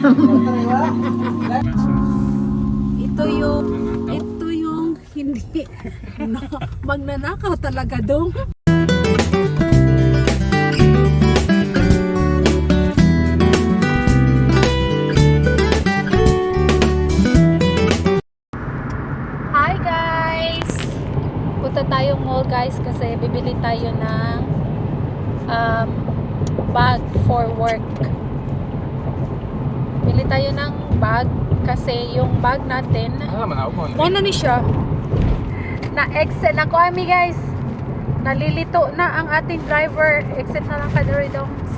ito yung hindi magnanakaw talaga dong. Hi guys! Punta tayong mall guys kasi bibili tayo ng bag for work. Bili tayo ng bag kasi yung bag natin ano ni siya na exit na ko ami guys, nalilito na ang ating driver, exit na lang kadiri dongs,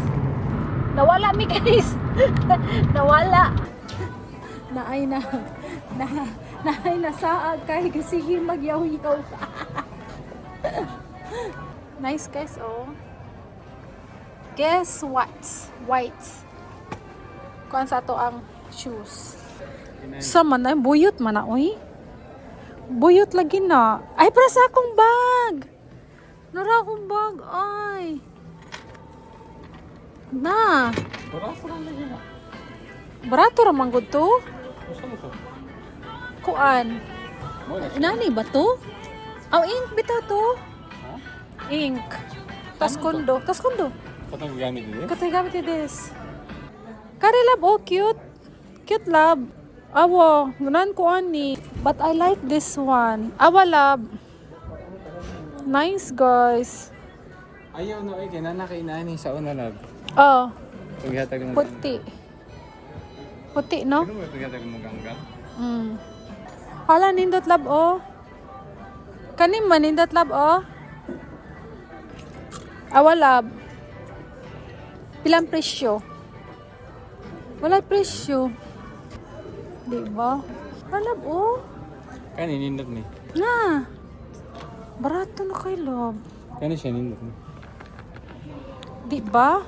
nawala mi guys. Nawala naay nasaag kay sige magyaw-yaw. Nice guys. Oh, guess what? White kuan sa to ang shoes. Sa man ay buyot man na oy. Buyot lagi na. Ay para sa akong bag. Nara akong bag ay. Na. Barato ra man gud to. Kuan. Nani ba to? Aw ink bitaw to. Ink. Tas kondo. Katong gamit din. Katay gamit this. Kari lab, oh cute. Cute lab. Awa, gunan ko ani. But I like this one. Awa lab. Nice guys. Ayaw no ay kinana kay nani sa una lab. Oh, Paghatag mo. puti. Puti no? Ano mo paghatag mo ganggang? Hala nindot lab oh. Kanin man nindot lab oh. Awa lab. Pilang presyo? Wala presyo. Diba? Lab oh. Kani nindot ni. Na. Barato na kay lab. Kani siya nindot ni. Diba?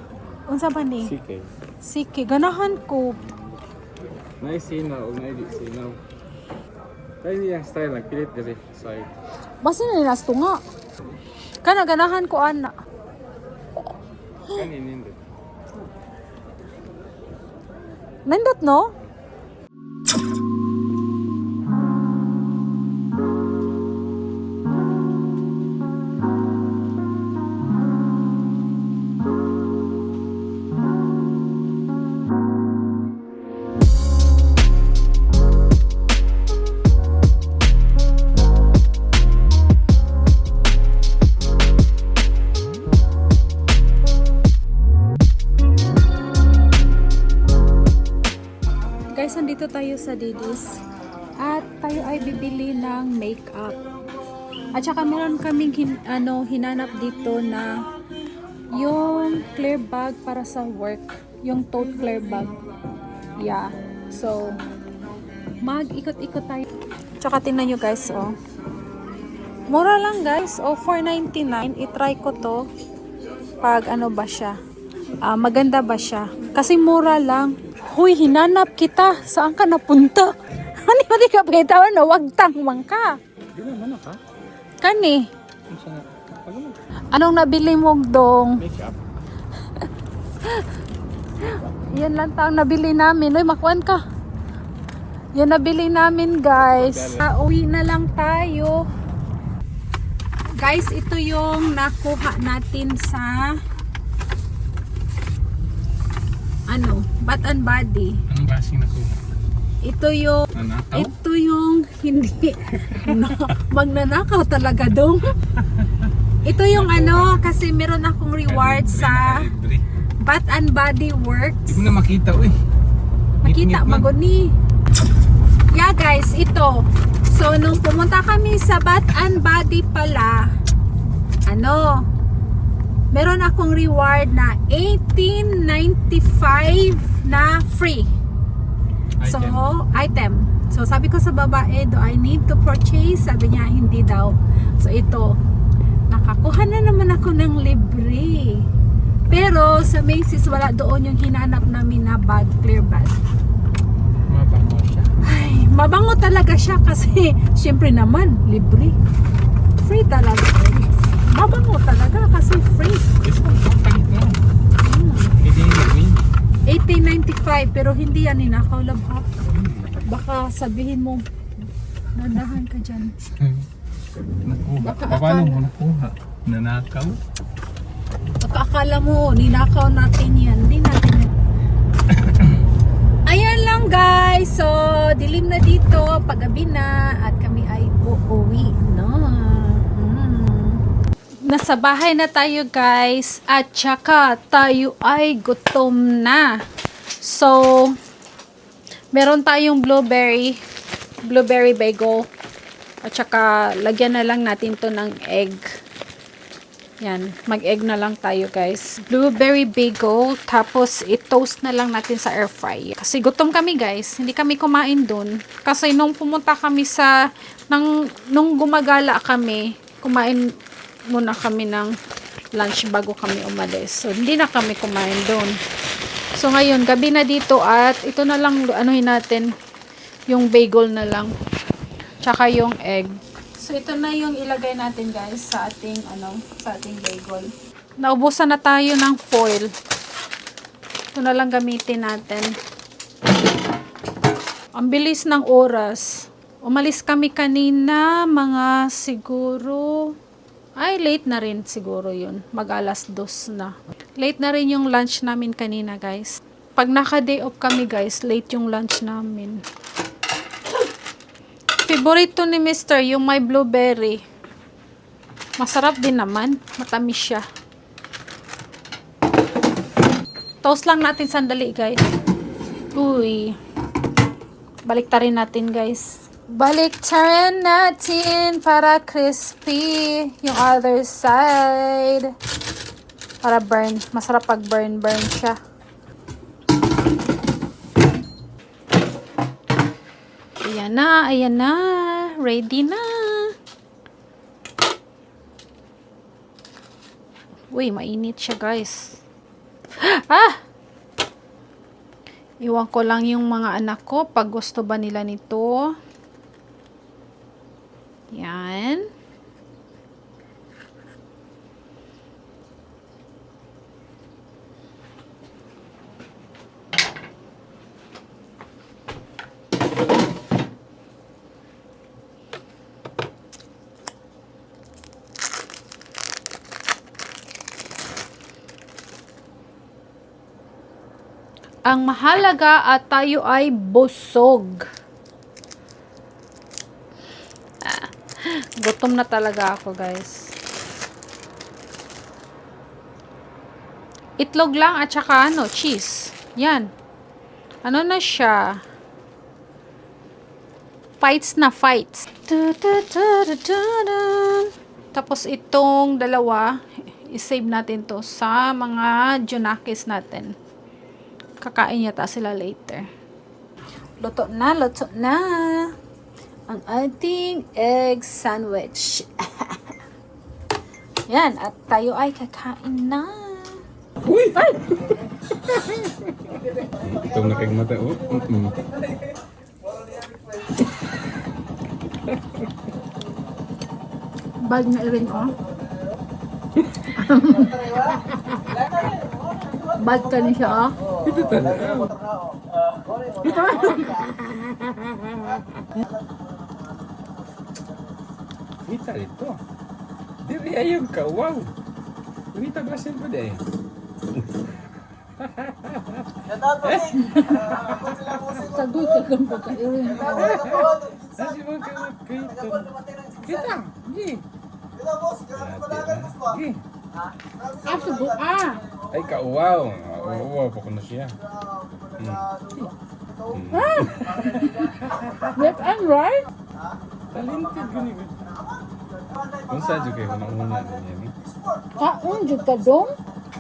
Unsa ba ni? Sige. Sige, ganahan ko. Nice sinaw, di sinaw. Kaya niyang style lang, pilit dali. Side. Basta na nilas to nga. Kana ganahan ko ana. Kani nindot. Nindot no? Guys, nandito tayo sa Didis at tayo ay bibili ng makeup. At saka meron kaming hinanap dito na yung clear bag para sa work, yung tote clear bag. Yeah. So, mag-ikot-ikot tayo. Tsaka tingnan nyo guys, oh. Mura lang guys, oh, $4.99. I-try ko to pag ano ba siya. Maganda ba siya? Kasi mura lang. Huy, hinanap kita. Saan ka napunta? Ano ba di ka pagkitawa na wagtang man ka? Di naman ka? Kani? Ano? Anong nabili mo dong? Makeup. Yan lang taong nabili namin. Uy, makuan ka. Yan nabili namin guys. Uwi na lang tayo. Guys, ito yung nakuha natin sa Bath and Body. Anong klaseng nakuha? Ito yung Nanakaw? ito yung hindi magnanakaw talaga dong. Ito yung kasi meron akong reward sa Libre. Bath and Body Works. Di mo na makita, uy. Makita, Ngit-ngit man. maguni. Yeah guys, ito. So, nung pumunta kami sa Bath and Body pala, meron akong reward na $18.95 na free. So, item. So, sabi ko sa babae, do I need to purchase? Sabi niya, hindi daw. So, ito. Nakakuha na naman ako ng libre. Pero, sa Macy's, wala doon yung hinanap namin na bag, clear bag. Mabango siya. Ay, mabango talaga siya kasi, syempre naman, libre. Free talaga. Mabango talaga kasi free. Ito, pagpalit mo. Hindi yung gawin. 1895 pero hindi yan ninakaw labhak. Baka sabihin mo, nandahan ka dyan. Nakuha. Paano mo nakuha? Nanakaw? Baka akala mo, ninakaw natin yan. Hindi natin yan. Ayan lang guys. So, dilim na dito. Paggabi na. At kami ay uuwi. No? Nasa bahay na tayo guys. At saka tayo ay gutom na. So, meron tayong blueberry bagel. At saka, lagyan na lang natin to ng egg. Yan, mag-egg na lang tayo guys. Blueberry bagel, tapos i-toast na lang natin sa air fry. Kasi gutom kami guys, hindi kami kumain dun. Kasi nung pumunta kami nung gumagala kami, kumain muna kami ng lunch bago kami umalis. So, hindi na kami kumain dun. So, ngayon, gabi na dito at ito na lang, anuhin natin, yung bagel na lang. Tsaka yung egg. So, ito na yung ilagay natin guys sa ating, sa ating bagel. Naubusan na tayo ng foil. Ito na lang gamitin natin. Ang bilis ng oras. Umalis kami kanina, mga siguro, late na rin siguro yun. Mag-alas 2 na. Late na rin yung lunch namin kanina guys. Pag naka-day off kami guys, late yung lunch namin. Favorito ni Mr. yung may blueberry. Masarap din naman. Matamis siya. Toast lang natin sandali, guys. Uy. Baliktarin natin, guys. Baliktarin natin para crispy yung other side. Para burn. Masarap pag burn siya. Ayan na, ready na. Uy, mainit siya guys. Iwan ko lang yung mga anak ko pag gusto ba nila nito. Yan. Ang mahalaga at tayo ay busog. Gutom na talaga ako, guys. Itlog lang at saka cheese. Yan. Ano na siya? Fights na fights. Tapos itong dalawa, i-save natin to sa mga junakis natin. Kakain yata sila later. Luto na ang ating egg sandwich. Yan, at tayo ay kakain na. Uy! Ay! Ito na kayong mata, oh. Bag na rin, oh. Bad ka niya siya, ah. Ito talaga. Kita ito. Diri ayun ka, wow. Kita glasin pa deh. Sagoy ka kung pagkairin. Kasi mo kamat kita. Kita, gi. Gi. Sago, Ay ka, wow. Wow pa ko na siya. Left and right? Talented gani. Kung sa jud kay una niya ni. Jud ka dong?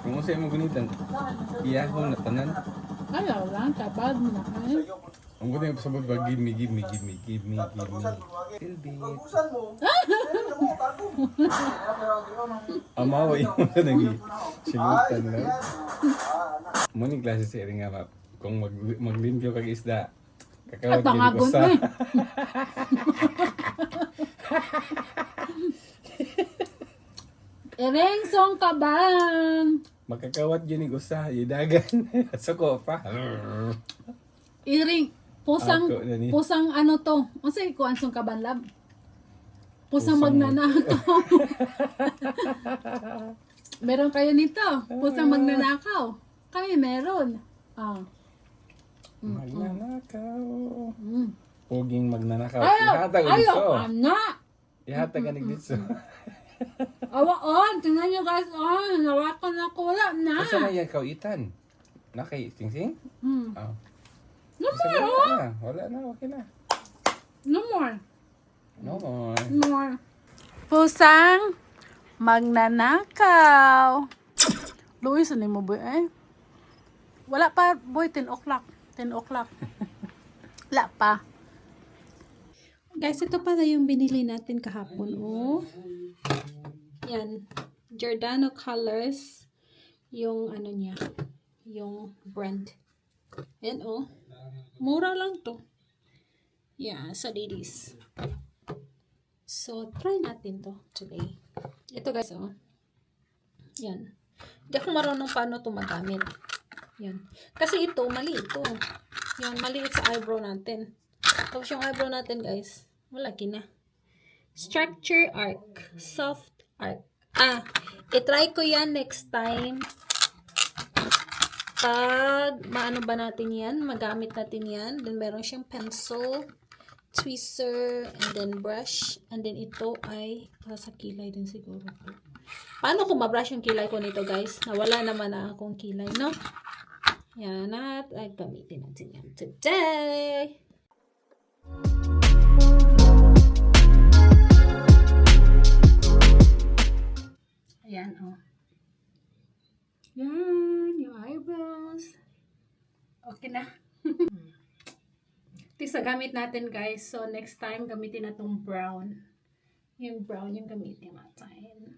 Kung sa mo gunitan. Iya ko na tanan. Ayaw lang, kabad mo na kayo. Ang gusto yung pasabot ba, give me. Silbit. Amawa yung mga nag-silutan na. Muna yung klase sa nga, map. Kung maglimpyo kag isda, kakawag yun ko sa... Ereng song ka bang? Makakawat yun yung usa, idagan. Suko pa. Iring, pusang, Ako na ni. pusang ano to? Kasi kuan song kabanlab. Pusang Pusang- magnanakaw. Meron kayo nito. Pusang magnanakaw. Kami meron. Ah. Magnanakaw. Mm. Puging magnanakaw. Ayaw! Ihatag Ayaw! dito. Anak! Ihatag ka dito. Awa on! Tingnan nyo guys on! Nawakan na ko. Wala na! Asa na yan kauitan? Na kay Sing-Sing? Mm. Oh. No more! Sige Oh! na. Wala na, okay na. No more! No more. No more! Pusang magnanakaw. Luis, ano mo boy eh? Wala pa boy, 10 o'clock. 10 o'clock. Wala pa. Guys, ito pala yung binili natin kahapon. Oh. Yan. Giordano Colors. Yung ano niya. Yung brand. Yan oh. Mura lang to. Yeah, so ladies. So, try natin to today. Ito guys, oh. Yan. Hindi ako marunong paano ito magamit. Yan. Kasi ito, mali ito. Yan, maliit sa eyebrow natin. Tapos yung eyebrow natin, guys, malaki na. Structure arc. Soft arc. I-try ko yan next time. Pag, maano ba natin yan? Magamit natin yan. Then, meron siyang pencil, tweezer, and then brush. And then, ito ay sa kilay din siguro. Paano kung mabrush yung kilay ko nito, guys? Nawala naman na akong kilay, no? Yan, at ay gamitin natin yan today. Ayan, oh. Yan, yung eyebrows. Okay na. Ito sa gamit natin, guys. So, next time, gamitin na itong brown. Yung brown yung gamitin natin.